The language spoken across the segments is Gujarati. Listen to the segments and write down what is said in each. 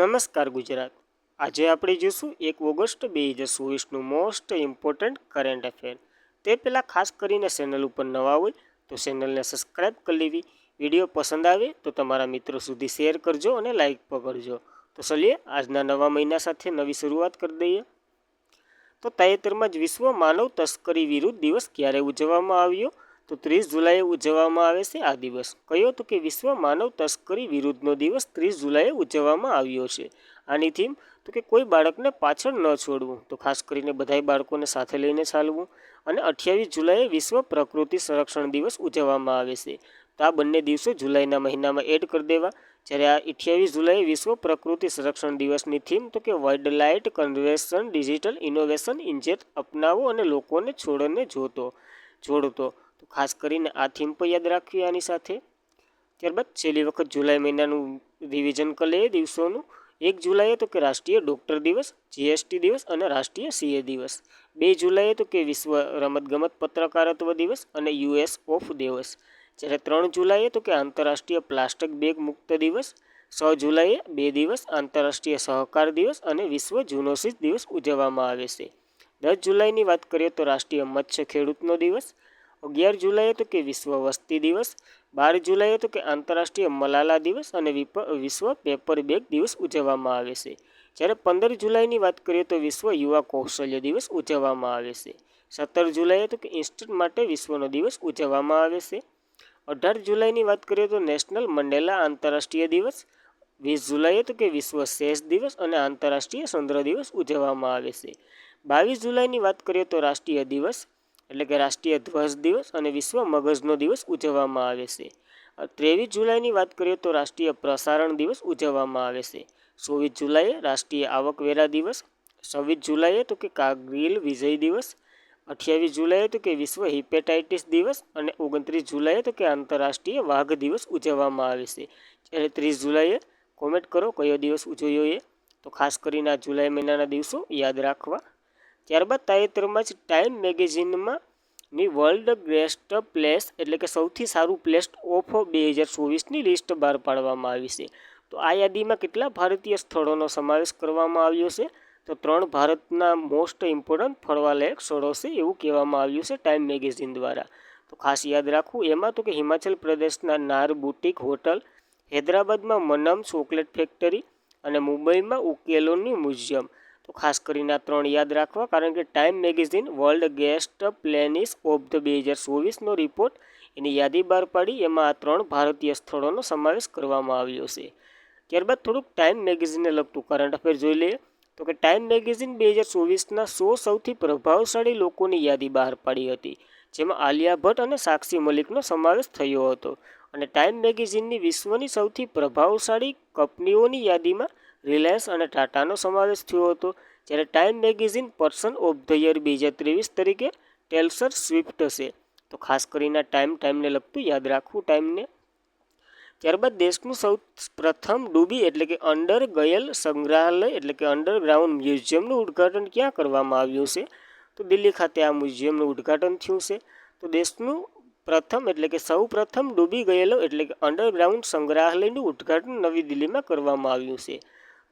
નમસ્કાર ગુજરાત। આજે આપણે જોઈશું 1 ઓગસ્ટ 2024નું મોસ્ટ ઇમ્પોર્ટન્ટ કરંટ અફેર। તે પહેલાં ખાસ કરીને ચેનલ ઉપર નવા હોય તો ચેનલને સબસ્ક્રાઈબ કરી લેવી, વિડીયો પસંદ આવે તો તમારા મિત્રો સુધી શેર કરજો અને લાઈક પણ કરજો। તો ચલીએ આજના નવા મહિના સાથે નવી શરૂઆત કરી દઈએ। તો તાજેતરમાં જ વિશ્વ માનવ તસ્કરી વિરુદ્ધ દિવસ ક્યારે ઉજવવામાં આવ્યો? તો 30 જુલાઈએ ઉજવવામાં આવે છે આ દિવસ। કયો? તો કે વિશ્વ માનવ તસ્કરી વિરુદ્ધનો દિવસ 30 જુલાઈએ ઉજવવામાં આવ્યો છે। આની થીમ તો કે કોઈ બાળકને પાછળ ન છોડવું, તો ખાસ કરીને બધાય બાળકોને સાથે લઈને ચાલવું। અને 28 જુલાઈએ વિશ્વ પ્રકૃતિ સંરક્ષણ દિવસ ઉજવવામાં આવે છે। તો આ બંને દિવસો જુલાઈના મહિનામાં એડ કરી દેવા। જ્યારે આ 28 જુલાઈએ વિશ્વ પ્રકૃતિ સંરક્ષણ દિવસની થીમ તો કે wildlife conservation digital innovation inject અપનાવો અને લોકોને છોડને જોડતો। તો ખાસ કરીને આ થીમ પર યાદ રાખવી આની સાથે। ત્યારબાદ છેલ્લી વખત જુલાઈ મહિનાનું રિવિઝન કરી લઈએ દિવસોનું। 1 જુલાઈએ તો કે રાષ્ટ્રીય ડૉક્ટર દિવસ, જીએસટી દિવસ અને રાષ્ટ્રીય સીએ દિવસ। 2 જુલાઈએ તો કે વિશ્વ રમતગમત પત્રકારત્વ દિવસ અને યુએસ ઓફ દિવસ। જ્યારે 3 જુલાઈએ તો કે આંતરરાષ્ટ્રીય પ્લાસ્ટિક બેગ મુક્ત દિવસ। 6 જુલાઈએ 2 દિવસ આંતરરાષ્ટ્રીય સહકાર દિવસ અને વિશ્વ ઝૂનોસિસ દિવસ ઉજવવામાં આવે છે। 10 જુલાઈની વાત કરીએ તો રાષ્ટ્રીય મત્સ્ય ખેડૂતનો દિવસ। 11 જુલાઈએ તો કે વિશ્વ વસ્તી દિવસ। 12 જુલાઈએ તો કે આંતરરાષ્ટ્રીય મલાલા દિવસ અને વિશ્વ પેપર બેગ દિવસ ઉજવવામાં આવે છે। જ્યારે 15 જુલાઈની વાત કરીએ તો વિશ્વ યુવા કૌશલ્ય દિવસ ઉજવવામાં આવે છે। 17 જુલાઈએ તો કે ઇસ્ટર માટે વિશ્વનો દિવસ ઉજવવામાં આવે છે। 18 જુલાઈની વાત કરીએ તો નેશનલ મંડેલા આંતરરાષ્ટ્રીય દિવસ। 20 જુલાઈએ તો કે વિશ્વ સેસ દિવસ અને આંતરરાષ્ટ્રીય ચંદ્ર દિવસ ઉજવવામાં આવે છે। 22 જુલાઈની વાત કરીએ તો રાષ્ટ્રીય દિવસ એટલે કે રાષ્ટ્રીય ધ્વજ દિવસ અને વિશ્વ મગજનો દિવસ ઉજવવામાં આવે છે। 23 જુલાઈની વાત કરીએ તો રાષ્ટ્રીય પ્રસારણ દિવસ ઉજવવામાં આવે છે। 24 જુલાઈએ રાષ્ટ્રીય આવકવેરા દિવસ। 26 જુલાઈએ તો કે કારગિલ વિજય દિવસ। 28 જુલાઈએ તો કે વિશ્વ હિપેટાઇટિસ દિવસ અને 29 જુલાઈએ તો કે આંતરરાષ્ટ્રીય વાઘ દિવસ ઉજવવામાં આવે છે। જ્યારે 30 જુલાઈએ કોમેન્ટ કરો કયો દિવસ ઉજવ્યો એ। તો ખાસ કરીને આ જુલાઈ મહિનાના દિવસો યાદ રાખવા। ત્યારબાદ તાજેતરમાં જ ટાઈમ મેગેઝિનમાં ની વર્લ્ડ બેસ્ટ પ્લેસ એટલે કે સૌથી સારું પ્લેસ ઓફ 2024ની લિસ્ટ બહાર પાડવામાં આવી છે। તો આ યાદીમાં કેટલા ભારતીય સ્થળોનો સમાવેશ કરવામાં આવ્યો છે? તો 3 ભારતના મોસ્ટ ઇમ્પોર્ટન્ટ ફરવાલાયક સ્થળો છે એવું કહેવામાં આવ્યું છે ટાઈમ મેગેઝિન દ્વારા। તો ખાસ યાદ રાખવું એમાં તો કે હિમાચલ પ્રદેશના નાર બુટીક હોટલ, હૈદરાબાદમાં મનમ ચોકલેટ ફેક્ટરી અને મુંબઈમાં ઉકેલોની મ્યુઝિયમ। તો ખાસ કરીને આ 3 યાદ રાખવા, કારણ કે Time magazine world best places of 2024નો રિપોર્ટ એની યાદી બહાર પાડી, એમાં આ 3 ભારતીય સ્થળોનો સમાવેશ કરવામાં આવ્યો છે। ત્યારબાદ થોડુંક ટાઈમ મેગેઝિનને લગતું કરંટ અફેર જોઈ લઈએ। તો કે ટાઈમ મેગેઝિન 2024ના 100 સૌથી પ્રભાવશાળી લોકોની યાદી બહાર પાડી હતી, જેમાં આલિયા ભટ્ટ અને સાક્ષી મલિકનો સમાવેશ થયો હતો। અને ટાઈમ મેગેઝિનની વિશ્વની સૌથી પ્રભાવશાળી કંપનીઓની યાદીમાં રિલાયન્સ અને ટાટાનો સમાવેશ થયો હતો। જ્યારે time magazine person of the year 2023 તરીકે ટેલર સ્વિફ્ટ છે। તો ખાસ કરીને ટાઈમને લગતું યાદ રાખવું ટાઈમને। ત્યારબાદ દેશનું સૌ પ્રથમ ડૂબી એટલે કે અંડર ગયેલ સંગ્રહાલય એટલે કે અંડરગ્રાઉન્ડ મ્યુઝિયમનું ઉદ્ઘાટન ક્યાં કરવામાં આવ્યું છે? તો દિલ્હી ખાતે આ મ્યુઝિયમનું ઉદ્ઘાટન થયું છે। તો દેશનું પ્રથમ એટલે કે સૌ પ્રથમ ડૂબી ગયેલો એટલે કે અંડરગ્રાઉન્ડ સંગ્રહાલયનું ઉદ્ઘાટન નવી દિલ્હીમાં કરવામાં આવ્યું છે।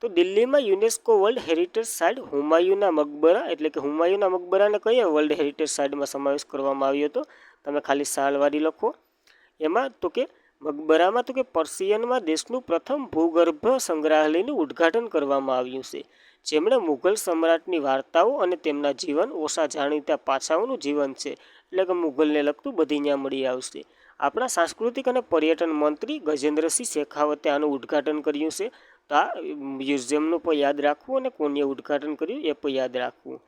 તો દિલ્હીમાં યુનેસ્કો વર્લ્ડ હેરિટેજ સાઇટ હુમાયુના મકબરા એટલે કે હુમાયુના મકબરાને કયા વર્લ્ડ હેરિટેજ સાઇટમાં સમાવેશ કરવામાં આવ્યો હતો? તમે ખાલી સાલવારી લખો એમાં। તો કે મકબરામાં તો કે પર્શિયનમાં દેશનું પ્રથમ ભૂગર્ભ સંગ્રહાલયનું ઉદ્ઘાટન કરવામાં આવ્યું છે, જેમણે મુઘલ સમ્રાટની વાર્તાઓ અને તેમના જીવન ઓછા જાણીતા પાસાઓનું જીવન છે, એટલે કે મુઘલને લગતું બધી ત્યાં મળી આવશે। આપણા સાંસ્કૃતિક અને પર્યટન મંત્રી ગજેન્દ્રસિંહ શેખાવતે આનું ઉદ્ઘાટન કર્યું છે। તો આ મ્યુઝિયમનું પણ યાદ રાખવું અને કોને ઉદ્ઘાટન કર્યું એ પણ યાદ રાખવું।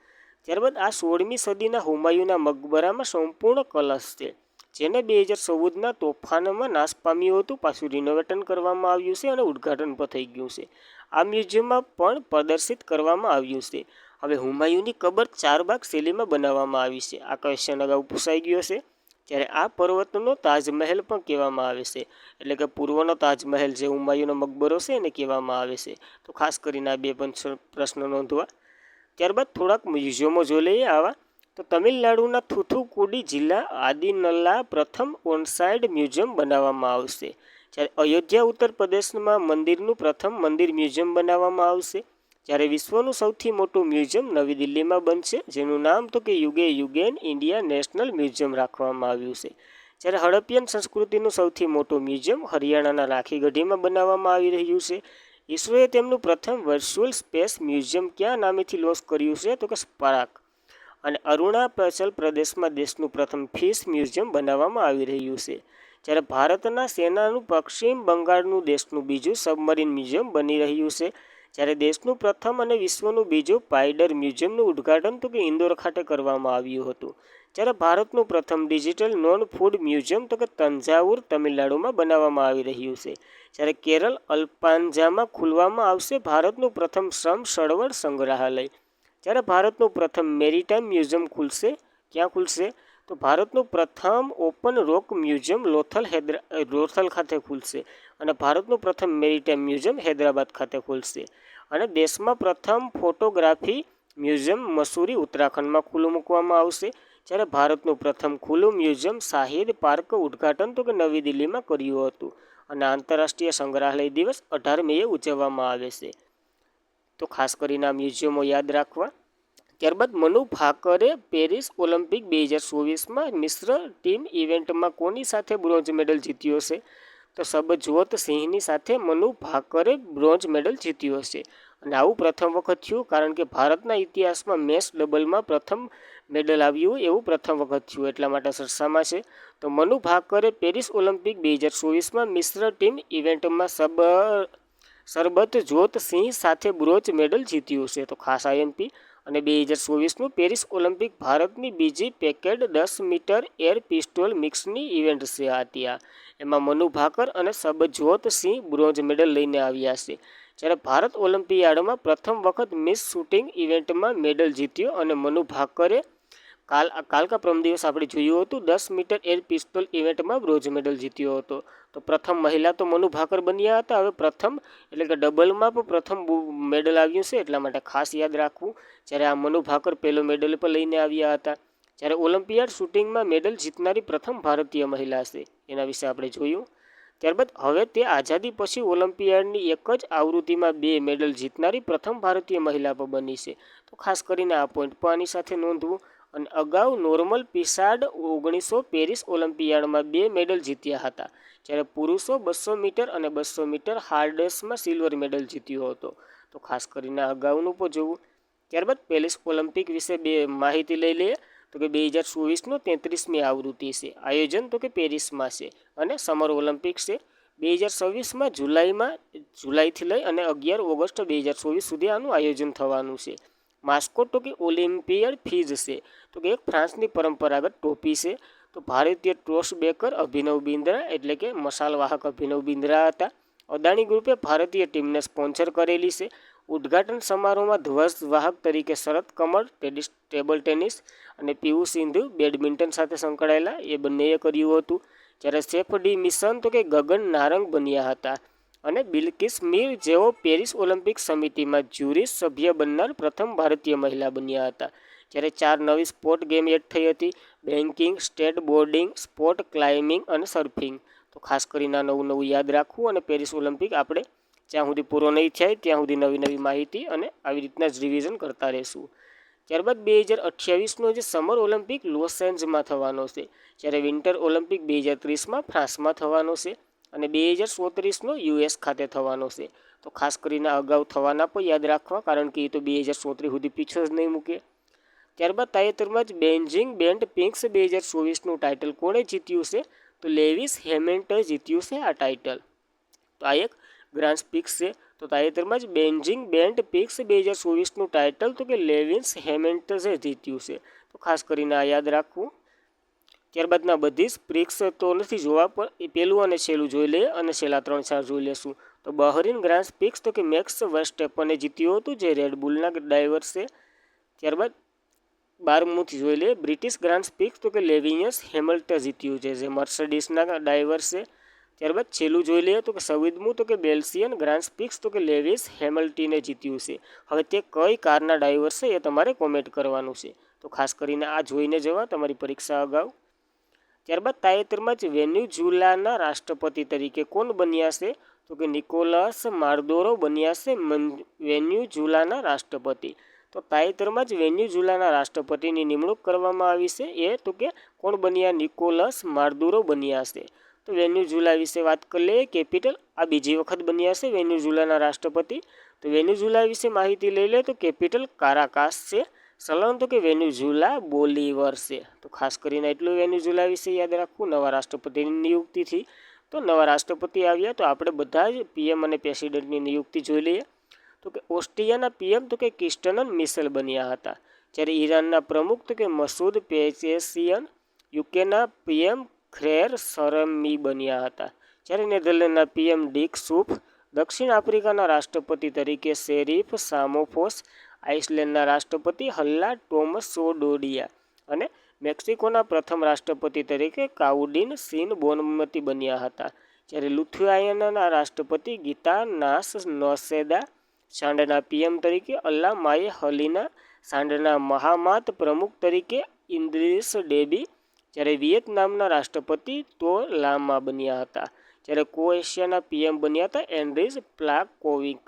ત્યારબાદ આ 16મી સદીના હુમાયુના મકબરામાં સંપૂર્ણ કલશ છે, જેને 2014ના તોફાનમાં નાશ પામ્યું હતું, પાછું રિનોવેશન કરવામાં આવ્યું છે અને ઉદ્ઘાટન પણ થઈ ગયું છે। આ મ્યુઝિયમમાં પણ પ્રદર્શિત કરવામાં આવ્યું છે। હવે હુમાયુની કબર 4 ભાગ શૈલીમાં બનાવવામાં આવી છે। આ ક્વેશ્ચન અગાઉ પૂછાઈ ગયો છે। ત્યારે આ પર્વતનો તાજમહેલ પણ કહેવામાં આવે છે, એટલે કે પૂર્વનો તાજમહેલ જે હુમાયુનો મકબરો છે એને કહેવામાં આવે છે। તો ખાસ કરીને આ 2 પ્રશ્ન નોંધવા। ત્યારબાદ થોડાક મ્યુઝિયમો જોઈ લઈએ આવા। તો તમિલનાડુના થૂથુકુડી જિલ્લા આદિનલ્લા પ્રથમ ઓનસાઇટ મ્યુઝિયમ બનાવવામાં આવશે, જ્યારે અયોધ્યા ઉત્તર પ્રદેશમાં મંદિરનું પ્રથમ મંદિર મ્યુઝિયમ બનાવવામાં આવશે. જ્યારે વિશ્વનું સૌથી મોટું મ્યુઝિયમ નવી દિલ્હીમાં બનશે, જેનું નામ તો કે યુગેન ઇન્ડિયા નેશનલ મ્યુઝિયમ રાખવામાં આવ્યું છે. જ્યારે હડપ્પિયન સંસ્કૃતિનું સૌથી મોટું મ્યુઝિયમ હરિયાણાના રાખીગઢીમાં બનાવવામાં આવી રહ્યું છે. ઇસરોએ તેમનું પ્રથમ વર્ચ્યુઅલ સ્પેસ મ્યુઝિયમ ક્યાં નામેથી લોન્ચ કર્યું છે? તો કે સ્પાર્ક. અને અરુણાચલ પ્રદેશમાં દેશનું પ્રથમ ફિશ મ્યુઝિયમ બનાવવામાં આવી રહ્યું છે. જ્યારે ભારતના સેનાનું પશ્ચિમ બંગાળનું દેશનું બીજું સબમરીન મ્યુઝિયમ બની રહ્યું છે. જ્યારે દેશનું પ્રથમ અને વિશ્વનું બીજું પાયડર મ્યુઝિયમનું ઉદ્ઘાટન તો કે ઇન્દોર ખાતે કરવામાં આવ્યું હતું. જ્યારે ભારતનું પ્રથમ ડિજિટલ નોન ફૂડ મ્યુઝિયમ તો કે તંજાવુર તમિલનાડુમાં બનાવવામાં આવી રહ્યું છે. જ્યારે કેરળ અલ્પાન્જામાં ખુલવામાં આવશે ભારતનું પ્રથમ શ્રમ ચળવળ સંગ્રહાલય. જ્યારે ભારતનું પ્રથમ મેરીટાઈમ મ્યુઝિયમ ખુલશે, ક્યાં ખુલશે? તો ભારતનું પ્રથમ ઓપન રોક મ્યુઝિયમ લોથલ ખાતે ખુલશે. અને ભારતનું પ્રથમ મેરીટાઈમ મ્યુઝિયમ હૈદરાબાદ ખાતે ખુલશે. અને દેશમાં પ્રથમ ફોટોગ્રાફી મ્યુઝિયમ મસૂરી ઉત્તરાખંડમાં ખુલ્લું મૂકવામાં આવશે. જ્યારે ભારતનું પ્રથમ ખુલ્લું મ્યુઝિયમ શાહિદ પાર્ક ઉદ્ઘાટન તો કે નવી દિલ્હીમાં કર્યું હતું. અને આંતરરાષ્ટ્રીય સંગ્રહાલય દિવસ 18 મેએ ઉજવવામાં આવે છે. તો ખાસ કરીને આ મ્યુઝિયમો યાદ રાખવા. ત્યારબાદ મનુ ભાકરે પેરિસ ઓલિમ્પિક 2024માં મિશ્ર ટીમ ઇવેન્ટમાં કોની સાથે બ્રોન્ઝ મેડલ જીત્યો છે? તો સબજોત સિંહની સાથે મનુ ભાકરે બ્રોન્ઝ મેડલ જીત્યો છે. અને આવું પ્રથમ વખત થયું, કારણ કે ભારતના ઇતિહાસમાં મેસ ડબલમાં પ્રથમ મેડલ આવ્યું એવું પ્રથમ વખત થયું, એટલા માટે ચર્ચામાં છે. તો મનુ ભાકરે પેરિસ ઓલિમ્પિક 2024માં મિશ્ર ટીમ ઇવેન્ટમાં સરબતજોત સિંહ સાથે બ્રોન્ઝ મેડલ જીત્યું છે. તો ખાસ આઈએમપી. અને 2024નું પેરિસ ઓલિમ્પિક ભારતની બીજી પેકેડ 10 મીટર એર પિસ્ટોલ મિક્સની ઇવેન્ટ છે હતી. એમાં મનુ ભાકર અને સબજોત સિંહ બ્રોન્ઝ મેડલ લઈને આવ્યા છે. જ્યારે ભારત ઓલિમ્પિયાડમાં પ્રથમ વખત મિસ શૂટિંગ ઇવેન્ટમાં મેડલ જીત્યો અને મનુ ભાકરે કાલ કા પરમ દિવસ આપણે જોયું હતું 10 મીટર એર પિસ્તોલ ઇવેન્ટમાં બ્રોન્ઝ મેડલ જીત્યો હતો. તો પ્રથમ મહિલા તો મનુ ભાકર બન્યા હતા. હવે પ્રથમ એટલે કે ડબલમાં પણ પ્રથમ મેડલ આવ્યું છે, એટલા માટે ખાસ યાદ રાખવું. જ્યારે આ મનુ ભાકર પહેલો મેડલ પણ લઈને આવ્યા હતા. જ્યારે ઓલિમ્પિયાડ શૂટિંગમાં મેડલ જીતનારી પ્રથમ ભારતીય મહિલા છે, એના વિશે આપણે જોયું. ત્યારબાદ હવે તે આઝાદી પછી ઓલિમ્પિયાડની એક જ આવૃત્તિમાં 2 મેડલ જીતનારી પ્રથમ ભારતીય મહિલા પણ બની છે. તો ખાસ કરીને આ પોઈન્ટ પણ આની સાથે નોંધવું. અને અગાઉ નોર્મલ પિસાર્ડ 1900 પેરિસ ઓલિમ્પિયાડમાં 2 મેડલ જીત્યા હતા. જ્યારે પુરુષો 200 મીટર અને 200 મીટર હાર્ડેસમાં સિલ્વર મેડલ જીત્યો હતો. તો ખાસ કરીને અગાઉનું પણ જોવું. ત્યારબાદ પેરિસ ઓલિમ્પિક વિશે બે માહિતી લઈ લઈએ. તો કે 2024નો 33મી આવૃત્તિ છે. આયોજન તો કે પેરિસમાં છે અને સમર ઓલિમ્પિક છે. 2026માં જુલાઈથી લઈ અને 11 ઓગસ્ટ 2024 સુધી આનું આયોજન થવાનું છે. માસ્કોટ તો કે ઓલિમ્પિયડ ફીઝ છે. તો કે એક ફ્રાન્સની પરંપરાગત ટોપી છે. તો ભારતીય ટોસ બેકર અભિનવ બિંદ્રા એટલે કે મશાલવાહક અભિનવ બિંદ્રા હતા. અદાણી ગ્રુપે ભારતીય ટીમને સ્પોન્સર કરેલી છે. ઉદ્ઘાટન સમારોહમાં ધ્વજવાહક તરીકે શરદ કમલ ટેબલ ટેનિસ અને પીયુ સિંધુ બેડમિન્ટન સાથે સંકળાયેલા એ બંનેએ કર્યું હતું. જ્યારે સેફ ડી મિશન તો કે ગગન નારંગ બન્યા હતા. અને બિલ્કિસ મીર જેઓ પેરિસ ઓલિમ્પિક સમિતિમાં જ્યુરી સભ્ય બનનાર પ્રથમ ભારતીય મહિલા બન્યા હતા. જ્યારે 4 નવી સ્પોર્ટ ગેમ એડ થઈ હતી: banking, state boarding, sport climbing અને સર્ફિંગ. તો ખાસ કરીને નવું યાદ રાખવું. અને પેરિસ ઓલિમ્પિક આપણે જ્યાં સુધી પૂરો નહીં થાય ત્યાં સુધી નવી માહિતી અને આવી રીતના જ રિવિઝન કરતા રહીશું. ત્યારબાદ 2028નો જે સમર ઓલિમ્પિક લોસ એન્જલસમાં થવાનો છે. જ્યારે વિન્ટર ઓલિમ્પિક 2030માં ફ્રાન્સમાં થવાનો છે. અને 2034નો યુએસ ખાતે થવાનો છે. તો ખાસ કરીને અગાઉ થવાના પણ યાદ રાખવા, કારણ કે એ તો 2034 સુધી પીછો જ નહીં મૂકે. ત્યારબાદ તાજેતરમાં જ બેઇજિંગ બેન્ડ પિંક્સ 2024નું ટાઇટલ કોણે જીત્યું છે? તો લેવિસ હેમિલ્ટને જીત્યું છે આ ટાઇટલ. તો આ એક ગ્રાન્ડ પિક્સ છે. તો તાજેતરમાં જ બેઇજિંગ બેન્ડ પિક્સ 2024નું ટાઇટલ તો કે લેવિસ હેમિલ્ટને જીત્યું છે. તો ખાસ કરીને આ યાદ રાખવું. ત્યારબાદના બધી જ પ્રિક્સ તો નથી જોવા, પણ એ પહેલું અને છેલ્લું જોઈ લઈએ અને છેલ્લા 3-4 જોઈ લેશું. તો બહરીન ગ્રાન્ડ પ્રિક્સ તો કે મેક્સ વર્સ્ટેપને જીત્યું હતું, જે રેડબુલના ડ્રાઈવર છે. ત્યારબાદ 12મુંથી જોઈ લઈએ બ્રિટિશ ગ્રાન્ડ પ્રિક્સ તો કે લેવિસ હેમિલ્ટન જીત્યું છે, જે મર્સિડીઝના ડ્રાઈવર છે. ત્યારબાદ છેલ્લું જોઈ લઈએ તો કે 24મું તો કે બેલ્જિયન ગ્રાન્ડ પ્રિક્સ તો કે લેવિસ હેમિલ્ટને જીત્યું છે. હવે તે કઈ કારના ડ્રાઈવર છે એ તમારે કોમેન્ટ કરવાનું છે. તો ખાસ કરીને આ જોઈને જવા તમારી પરીક્ષા અગાઉ. ત્યારબાદ તાજેતરમાં જ વેનેઝુએલાના રાષ્ટ્રપતિ તરીકે કોણ બન્યા છે? તો કે નિકોલસ માડુરો બન્યા છે વેનેઝુએલાના રાષ્ટ્રપતિ. તો તાજેતરમાં જ વેનેઝુએલાના રાષ્ટ્રપતિની નિમણૂક કરવામાં આવી છે. એ તો કે કોણ બન્યા? નિકોલસ માડુરો બન્યા છે. તો વેનેઝુએલા વિશે વાત કરી લઈએ. કેપિટલ, આ બીજી વખત બન્યા છે વેનેઝુએલાના રાષ્ટ્રપતિ. તો વેનેઝુએલા વિશે માહિતી લઈ લે તો કેપિટલ કારાકાસ છે. સલામ તો કે વેનેઝુએલા બોલીવર છે. તો ખાસ કરીને એટલું વેનેઝુએલા વિશે યાદ રાખવું. નવા રાષ્ટ્રપતિની નિયુક્તિથી તો નવા રાષ્ટ્રપતિ આવ્યા તો આપણે બધા જ પીએમ અને પ્રેસિડેન્ટની નિયુક્તિ જોઈ લઈએ. તો કે ઓસ્ટ્રિયાના પીએમ તો કે કિર્સ્ટન મિશેલ બન્યા હતા. જ્યારે ઈરાનના પ્રમુખ તો કે મસૂદ પેઝેશિયન, યુકેના પીએમ ખ્રેર શરમી બન્યા હતા. જ્યારે નેધરલેન્ડના પીએમ ડીક સૂફ, દક્ષિણ આફ્રિકાના રાષ્ટ્રપતિ તરીકે શેરીફ સામોફોસ, આઇસલેન્ડના રાષ્ટ્રપતિ હલ્લા ટોમસોડોડિયા અને મેક્સિકોના પ્રથમ રાષ્ટ્રપતિ તરીકે કાઉડિન સીન બોનમતી બન્યા હતા. જ્યારે લિથુઆનિયાના રાષ્ટ્રપતિ ગીતાનાસ નોસેદા, સાંડના પીએમ તરીકે અલ્લામાએ હલીના, સાંડના મહામાત પ્રમુખ તરીકે ઇદ્રીસ ડેબી, જ્યારે વિયેતનામના રાષ્ટ્રપતિ તો લામા બન્યા હતા. જ્યારે ક્રોએશિયાના પીએમ બન્યા હતા એન્ડ્રીજ પ્લાકોવિક.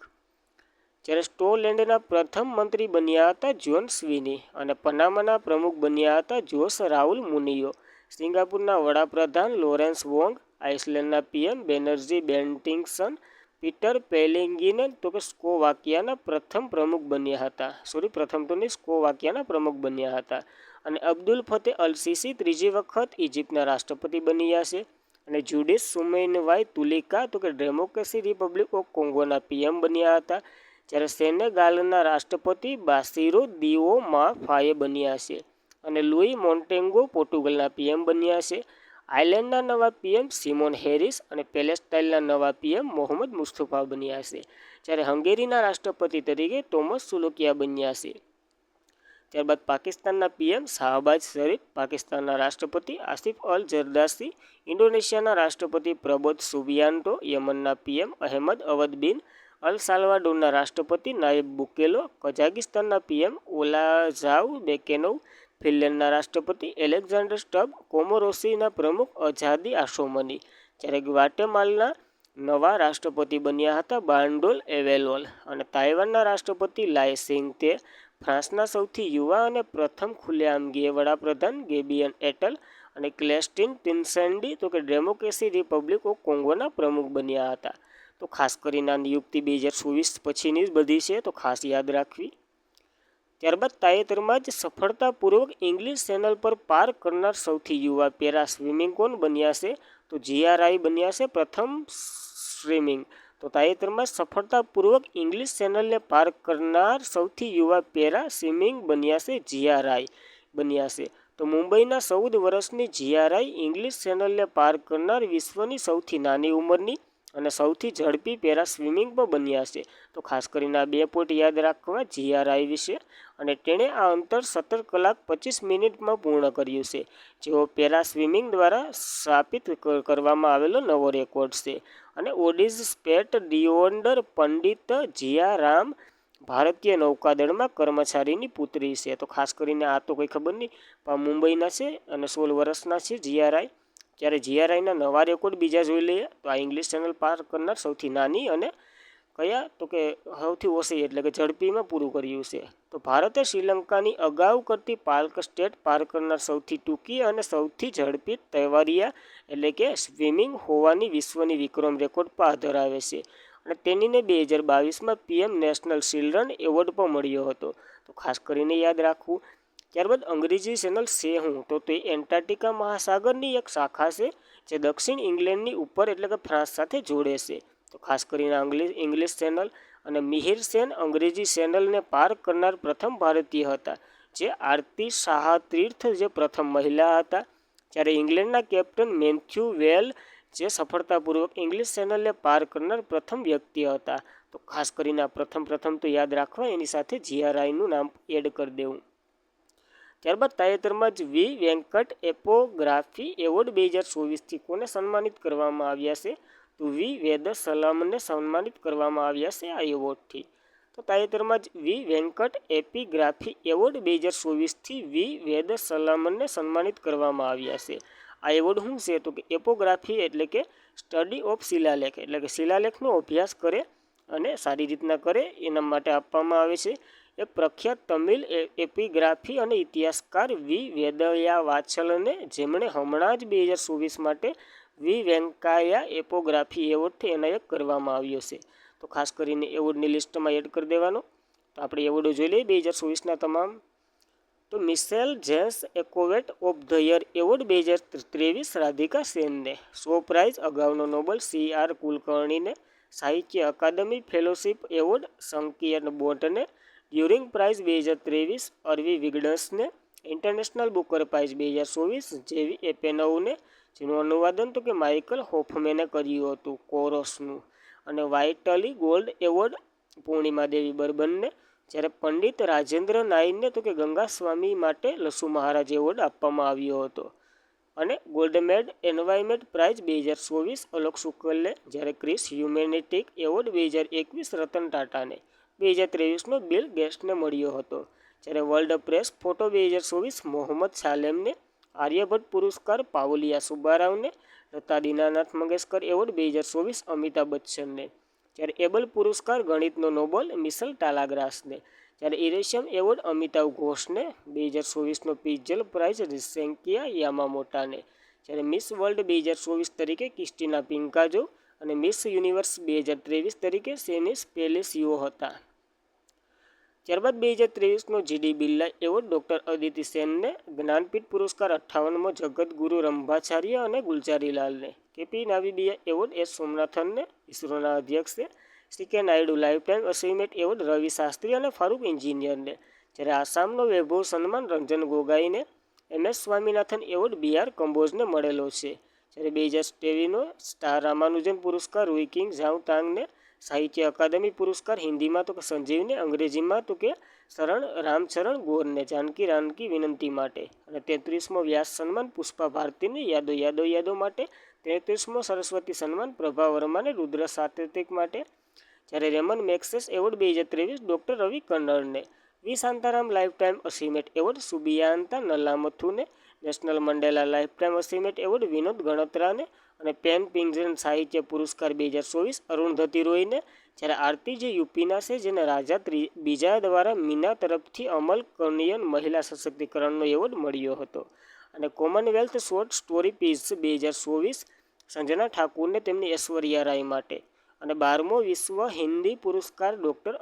જ્યારે સ્કોટલેન્ડના પ્રથમ મંત્રી બન્યા હતા જ્હોન સ્વીની અને પનામાના પ્રમુખ બન્યા હતા જોસ રાઉલ મુનિયો. સિંગાપુરના વડાપ્રધાન લોરેન્સ વોંગ, આઇસલેન્ડના PM Bjarni Benediktsson, Peter Pellegrini તો કે સ્લોવાકિયાના પ્રથમ પ્રમુખ બન્યા હતા. સ્લોવાકિયાના પ્રમુખ બન્યા હતા. અને અબ્દુલ ફતેહ અલ સીસી ત્રીજી વખત ઇજિપ્તના રાષ્ટ્રપતિ બન્યા છે. અને જુડિસ સુમૈનવાઈ તુલિકા તો કે ડેમોક્રેસી રિપબ્લિક ઓફ કોંગોના પીએમ બન્યા હતા. જ્યારે સેનેગાલના રાષ્ટ્રપતિ બાસિરો દિઓમા ફાયે બન્યા છે. અને લુઈ મોન્ટેગો પોર્ટુગલના પીએમ બન્યા છે. આયર્લેન્ડના નવા પીએમ સિમોન હેરિસ અને પેલેસ્ટાઇનના નવા પીએમ મોહમ્મદ મુસ્તફા બન્યા છે. જ્યારે હંગેરીના રાષ્ટ્રપતિ તરીકે ટોમસ સુલોકિયા બન્યા છે. ત્યારબાદ પાકિસ્તાનના પીએમ શાહબાજ શરીફ, પાકિસ્તાનના રાષ્ટ્રપતિ આસિફ અલ જરદારી, ઇન્ડોનેશિયાના રાષ્ટ્રપતિ પ્રબોધ સુબિયાન્ટો, યમનના પીએમ અહેમદ અવદ બિન અલ સાલ્વાડોરના રાષ્ટ્રપતિ નાયબ બુકેલો, કઝાકિસ્તાનના પીએમ ઓલાઝાવ બેકેનોવ, ફિનલેન્ડના રાષ્ટ્રપતિ એલેક્ઝાન્ડર સ્ટબ, કોમોરોસીના પ્રમુખ અઝાદી આસોમની. જ્યારે ગ્વાટેમાલાના નવા રાષ્ટ્રપતિ બન્યા હતા બાન્ડોલ એવેલોલ. અને તાઇવાનના રાષ્ટ્રપતિ લાય સિંગ-તે, ફ્રાન્સના સૌથી યુવા અને પ્રથમ ખુલ્લેઆમ ગે વડાપ્રધાન ગેબિયન એટલ અને ક્લેસ્ટિન ટિન્સેન્ડી તો કે ડેમોક્રેસી રિપબ્લિક ઓફ કોંગોના પ્રમુખ બન્યા હતા. તો ખાસ કરીને આ નિયુક્તિ 2024 પછીની જ બધી છે, તો ખાસ યાદ રાખવી. ત્યારબાદ તાજેતરમાં જ સફળતાપૂર્વક ઇંગ્લિશ ચેનલ પર પાર કરનાર સૌથી યુવા પેરા સ્વિમિંગ કોણ બન્યા છે? તો જીઆરઆઈ બન્યા છે પ્રથમ સ્વિમિંગ. તો તાજેતરમાં સફળતાપૂર્વક ઇંગ્લિશ ચેનલને પાર કરનાર સૌથી યુવા પેરા સ્વિમિંગ બન્યા છે જીઆરઆઈ બન્યા છે. તો મુંબઈના 14 વર્ષની જીઆરઆઈ ઇંગ્લિશ ચેનલને પાર કરનાર વિશ્વની સૌથી નાની ઉંમરની અને સૌથી ઝડપી પેરા સ્વિમિંગ પણ બન્યા છે. તો ખાસ કરીને આ 2 પોઈન્ટ યાદ રાખવા જીઆરઆઈ વિશે. અને તેણે આ અંતર 17 કલાક 25 મિનિટમાં પૂર્ણ કર્યું છે, જેઓ પેરા સ્વિમિંગ દ્વારા સ્થાપિત કરવામાં આવેલો નવો રેકોર્ડ છે. અને ઓડિઝ સ્પેટ ડિઓન્ડર પંડિત જીયારામ ભારતીય નૌકાદળમાં કર્મચારીની પુત્રી છે. તો ખાસ કરીને આ તો કંઈ ખબર નહીં, પણ મુંબઈના છે અને 16 વર્ષના છે જીઆરઆઈ. જ્યારે જીઆરઆઈના નવા રેકોર્ડ બીજા જોઈ લઈએ તો આ ઇંગ્લિશ ચેનલ પાર કરનાર સૌથી નાની અને કયા તો કે સૌથી ઓછી એટલે કે ઝડપીમાં પૂરું કર્યું છે. તો ભારતે શ્રીલંકાની અગાઉ કરતી પાલ્ક સ્ટેટ પાર કરનાર સૌથી ટૂંકી અને સૌથી ઝડપી તૈવારિયા એટલે કે સ્વિમિંગ હોવાની વિશ્વની વિક્રમ રેકોર્ડ પર ધરાવે છે. અને તેણીને 2022માં પીએમ નેશનલ ચિલ્ડ્રન એવોર્ડ પણ મળ્યો હતો. તો ખાસ કરીને યાદ રાખવું. ત્યારબાદ અંગ્રેજી ચેનલ છે હું તો તે એન્ટાર્કટિકા મહાસાગરની એક શાખા છે જે દક્ષિણ ઇંગ્લેન્ડની ઉપર એટલે કે ફ્રાન્સ સાથે જોડે છે. તો ખાસ કરીને ઇંગ્લિશ ચેનલ. અને મિહિર સેન અંગ્રેજી ચેનલને પાર કરનાર પ્રથમ ભારતીય હતા, જે આરતી શાહ તીર્થ જે પ્રથમ મહિલા હતા. જ્યારે ઇંગ્લેન્ડના કેપ્ટન મેથ્યુ વેલ જે સફળતાપૂર્વક ઇંગ્લિશ ચેનલને પાર કરનાર પ્રથમ વ્યક્તિ હતા. તો ખાસ કરીને આ પ્રથમ તો યાદ રાખવા, એની સાથે જીઆરઆઈનું નામ એડ કરી દેવું. ત્યારબાદ તાજેતરમાં જ વી વેંકટ એપોગ્રાફી એવોર્ડ 2024થી કોને સન્માનિત કરવામાં આવ્યા છે? તો વી વેદસલમને સન્માનિત કરવામાં આવ્યા છે આ એવોર્ડથી. તો તાજેતરમાં જ વી વેંકટ એપિગ્રાફી એવોર્ડ 2024થી વી વેદસલમને સન્માનિત કરવામાં આવ્યા છે. આ એવોર્ડ શું છે તો કે એપોગ્રાફી એટલે કે સ્ટડી ઓફ શિલાલેખ એટલે કે શિલાલેખનો અભ્યાસ કરે અને સારી રીતના કરે એના માટે આપવામાં આવે છે. એક પ્રખ્યાત તમિલ એપિગ્રાફી અને ઇતિહાસકાર વી વેદયા વાત્સલને જેમણે હમણાં જ 2024 માટે વી વેંકાયા એપોગ્રાફી એવોર્ડથી એનાયત કરવામાં આવ્યો છે. તો ખાસ કરીને એવોર્ડની લિસ્ટમાં એડ કરી દેવાનો. તો આપણે એવોર્ડો જોઈ લઈએ 2024ના તમામ. તો Michel Jens advocate of the year award 2023 Radhika સેનને. સો પ્રાઇઝ અગાઉનો નોબલ CR કુલકર્ણીને. સાહિત્ય અકાદમી ફેલોશિપ એવોર્ડ સંકિયન બોન્ટને. ડ્યુરિંગ પ્રાઇઝ 2023 અરવી વિગડન્સને. ઇન્ટરનેશનલ બુકર પ્રાઇઝ 2024 જેવી એપેનવને, જેનું અનુવાદન તો કે માઇકલ હોફમેને કર્યું હતું કોરસનું. અને વાઇટલી ગોલ્ડ એવોર્ડ પૂર્ણિમા દેવી બર્બનને. જ્યારે પંડિત રાજેન્દ્ર નાઈરને તો કે ગંગા સ્વામી માટે લસુ મહારાજ એવોર્ડ આપવામાં આવ્યો હતો. અને Goldman environment prize 2024 Alok શુક્લને. જ્યારે ક્રિસ હ્યુમેનિટીક એવોર્ડ 2021 રતન ટાટાને. 2023નો બિલ ગેટ્સને મળ્યો હતો. જ્યારે વર્લ્ડ પ્રેસ ફોટો 2024 મોહમ્મદ સાલેમને. આર્યભટ્ટ પુરસ્કાર પાવલિયા સુબ્બારાવને. લતા દીનાનાથ મંગેશકર એવોર્ડ 2024 અમિતાભ બચ્ચનને. જ્યારે એબલ પુરસ્કાર ગણિતનો નોબલ મિશેલ ટાલાગ્રાસને. જ્યારે ઇરેશિયમ એવોર્ડ અમિતાવ ઘોષને. 2024નો પીજલ પ્રાઇઝ રિસેન્કિયા યામામોટાને. જ્યારે મિસ વર્લ્ડ 2024 તરીકે ક્રિસ્ટીના પિંકાજો અને મિસ યુનિવર્સ 2023 તરીકે સેનિસ પેલેસિયો હતા. ત્યારબાદ 2023નો GD Birla award doctor Aditi સેનને. જ્ઞાનપીઠ પુરસ્કાર 58મો જગતગુરુ રંભાચાર્ય અને ગુલજારીલાલને. KP નાવીબીયા એવોર્ડ S સોમનાથનને, ઇસરોના અધ્યક્ષે. CK Naidu lifetime achievement award Ravi Shastri અને ફારૂક એન્જિનિયરને. જ્યારે આસામનો વૈભવ સન્માન રંજન ગોગાઈને. MS સ્વામિનાથન એવોર્ડ BR કંબોજને મળેલો છે. જ્યારે 2023નો સ્ટાર રામાનુજન પુરસ્કાર રૂઈ કિંગ ઝાઉતાંગને. સાહિત્ય અકાદમી પુરસ્કાર હિન્દીમાં તો કે સંજીવને, અંગ્રેજીમાં તો કે શરણ રામચરણ ગોરને જાનકી રાનકી વિનંતી માટે. અને 33મો વ્યાસ સન્માન પુષ્પા ભારતીને યાદો યાદો યાદો માટે. 33મો સરસ્વતી સન્માન પ્રભા વર્માને રુદ્ર સાત્વિક માટે. જ્યારે Ramon Magsaysay award 2023 doctor Ravi કન્નરને. V Shantaram lifetime achievement award સુબિયાન્તા નલામથુને. National Mandela lifetime achievement award Vinod ગણત્રાને. અને પેન પિંગઝન સાહિત્ય પુરસ્કાર 2024 અરુણધતી રોયને. જ્યારે આરતી જે યુપીના છે જેને રાજા બીજા દ્વારા મીના તરફથી અમલ કર્નિયન મહિલા સશક્તિકરણનો એવોર્ડ મળ્યો હતો. અને Commonwealth short story prize 2024 Sanjana ઠાકુરને તેમની ઐશ્વર્યા રાય માટે. અને 12મો વિશ્વ હિન્દી પુરસ્કાર ડૉક્ટર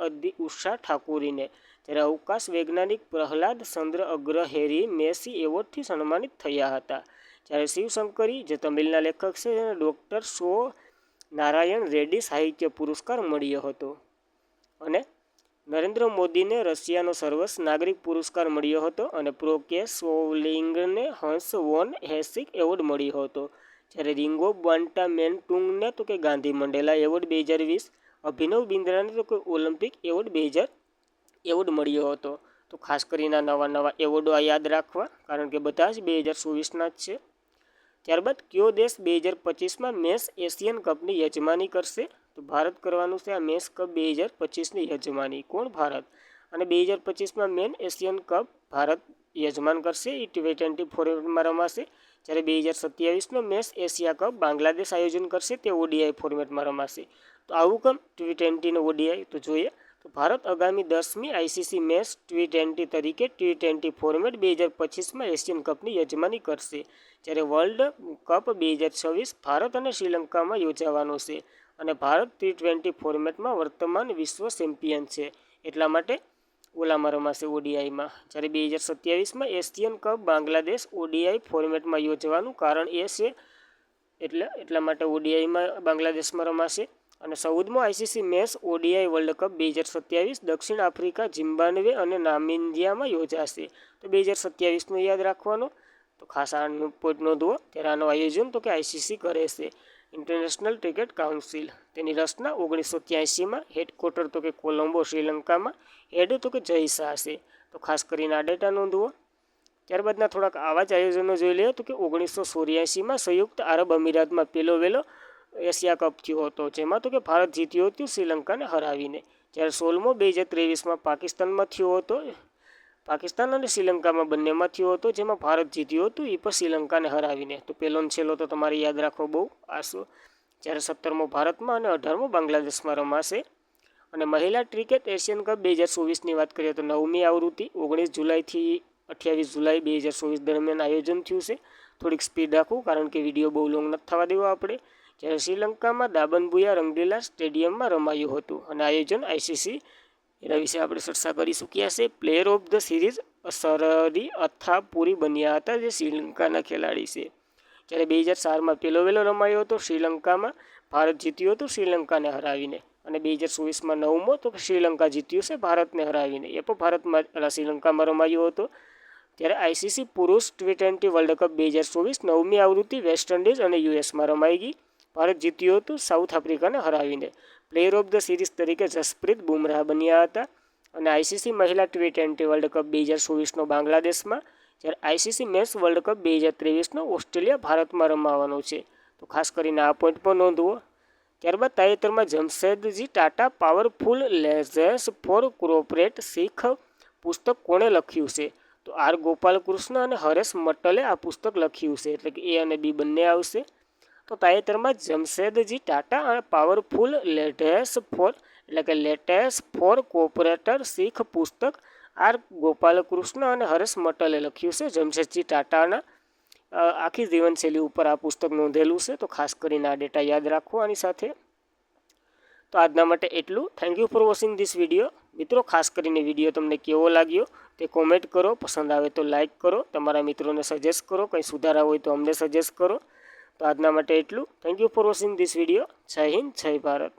ઉષા ઠાકુરીને. જ્યારે અવકાશ વૈજ્ઞાનિક પ્રહલાદ ચંદ્ર અગ્રહેરી મેસી એવોર્ડથી સન્માનિત થયા હતા. જ્યારે શિવશંકરી જે તમિલના લેખક છે જેને ડૉક્ટર સો નારાયણ રેડ્ડી સાહિત્ય પુરસ્કાર મળ્યો હતો. અને નરેન્દ્ર મોદીને રશિયાનો સર્વોચ્ચ નાગરિક પુરસ્કાર મળ્યો હતો. અને પ્રો કે સોવલિંગને હંસ વોન હેસિક એવોર્ડ મળ્યો હતો. જ્યારે રિંગો બાન્ટામેન્ટુંગને તો કે ગાંધી મંડેલા એવોર્ડ 2020. અભિનવ બિંદ્રાને તો કે ઓલિમ્પિક એવોર્ડ 2000 એવોર્ડ મળ્યો હતો. તો ખાસ કરીને નવા નવા એવોર્ડો આ યાદ રાખવા, કારણ કે બધા જ 2024ના જ છે. ત્યારબાદ કયો દેશ 2025માં મેસ એશિયન કપની યજમાની કરશે? તો ભારત કરવાનું છે આ મેસ કપ 2025ની યજમાની. કોણ? ભારત. અને 2025માં મેન એશિયન કપ ભારત યજમાન કરશે. એ T20 ફોર્મેટમાં રમાશે. જ્યારે 2027નો મેસ એશિયા કપ બાંગ્લાદેશ આયોજન કરશે, તે ODI ફોર્મેટમાં રમાશે. તો આવું કેમ T20નો ODI? તો જોઈએ તો ભારત આગામી 10મી ICC મેચ T20 તરીકે T20 ફોર્મેટ 2025માં એશિયન કપની યજમાની કરશે. જ્યારે વર્લ્ડ કપ 2026 ભારત અને શ્રીલંકામાં યોજાવાનો છે. અને ભારત T20 ફોર્મેટમાં વર્તમાન વિશ્વ ચેમ્પિયન છે, એટલા માટે ઓલામાં રમાશે ODIમાં. જ્યારે 2027માં એશિયન કપ બાંગ્લાદેશ ODI ફોર્મેટમાં યોજવાનું કારણ એ છે એટલા માટે ODIમાં બાંગ્લાદેશમાં રમાશે. અને 14મો ICC match ODI world cup 2027 દક્ષિણ આફ્રિકા, ઝિમ્બાબ્વે અને નામિબિયામાં યોજાશે. તો 2027નું યાદ રાખવાનું. તો ખાસ આનું પોઈન્ટ નોંધવો. ત્યારે આનું આયોજન તો કે ICC કરે છે, ઇન્ટરનેશનલ ક્રિકેટ કાઉન્સિલ. તેની રચના 1983માં. હેડક્વાર્ટર તો કે કોલંબો શ્રીલંકામાં. હેડ તો કે જય શાહ છે. તો ખાસ કરીને આ ડેટા નોંધવો. ત્યારબાદના થોડાક આવા જ આયોજનો જોઈ લઈએ. તો કે 1984માં સંયુક્ત આરબ અમીરાતમાં પહેલો વહેલો એશિયા કપ થયો હતો, જેમાં તો કે ભારત જીત્યું હતું શ્રીલંકાને હરાવીને. જ્યારે 16મો 2023માં પાકિસ્તાનમાં થયો હતો. પાકિસ્તાન અને શ્રીલંકામાં બંનેમાં થયો હતો, જેમાં ભારત જીત્યું હતું એ પણ શ્રીલંકાને હરાવીને. તો પહેલો ને છેલ્લો તો તમારે યાદ રાખવો બહુ આસો. જ્યારે 17મો ભારતમાં અને 18મો બાંગ્લાદેશમાં રમાશે. અને મહિલા ક્રિકેટ એશિયન કપ 2024ની વાત કરીએ તો 9મી આવૃત્તિ 19 જુલાઈથી 28 જુલાઈ 2024 દરમિયાન આયોજન થયું છે. થોડીક સ્પીડ રાખવું કારણ કે વિડીયો બહુ લોંગ નથી થવા દેવો આપણે. જ્યારે શ્રીલંકામાં દાબનબુયા રંગલીલા સ્ટેડિયમમાં રમાયું હતું અને આયોજન આઈસીસી એના વિશે આપણે ચર્ચા કરી ચૂક્યા છે. પ્લેયર ઓફ ધ સિરીઝ અસરદી અથાપુરી બન્યા હતા, જે શ્રીલંકાના ખેલાડી છે. જ્યારે 2004માં પહેલો વહેલો રમાયો હતો શ્રીલંકામાં, ભારત જીત્યું હતું શ્રીલંકાને હરાવીને. અને 2024માં 9મો તો શ્રીલંકા જીત્યું છે ભારતને હરાવીને, એ પણ ભારતમાં શ્રીલંકામાં રમાયો હતો. ત્યારે આઈસીસી પુરુષ T20 વર્લ્ડ કપ 2024 9મી આવૃત્તિ વેસ્ટ ઇન્ડિઝ અને યુએસમાં રમાઈ ગઈ. ભારત જીત્યું હતું સાઉથ આફ્રિકાને હરાવીને. પ્લેયર ઓફ ધ સિરીઝ તરીકે જસપ્રીત બુમરાહ બન્યા હતા. અને આઈસીસી મહિલા T20 વર્લ્ડ કપ 2024નો બાંગ્લાદેશમાં, જ્યારે આઈસીસી મેન્સ વર્લ્ડ કપ 2023નો ઓસ્ટ્રેલિયા ભારતમાં રમાવાનો છે. તો ખાસ કરીને આ પોઈન્ટ પણ નોંધવો. ત્યારબાદ તાજેતરમાં Jamshedji Tata powerful lessons for corporate શીખ પુસ્તક કોણે લખ્યું છે? તો આર ગોપાલકૃષ્ણ અને હરેશ મટ્ટલે આ પુસ્તક લખ્યું છે, એટલે કે એ અને બી બંને આવશે. તો તાજેતરમાં જમશેદજી ટાટા અને પાવરફુલ લેટેસ્ટ ફોર કોર્પોરેટર શીખ પુસ્તક આર ગોપાલકૃષ્ણ અને હરેશ મટ્ટલે લખ્યું છે. જમશેદજી ટાટાના આખી જીવનશૈલી ઉપર આ પુસ્તક નોંધેલું છે. તો ખાસ કરીને આ ડેટા યાદ રાખો આની સાથે. તો આજના માટે એટલું. Thank you for watching this video. મિત્રો, ખાસ કરીને વિડીયો તમને કેવો લાગ્યો તે કોમેન્ટ કરો. પસંદ આવે તો લાઇક કરો. તમારા મિત્રોને સજેસ્ટ કરો. કંઈ સુધારા હોય તો અમને સજેસ્ટ કરો. તો આજના માટે એટલું. Thank you for watching this video. જય હિન્દ, જય ભારત.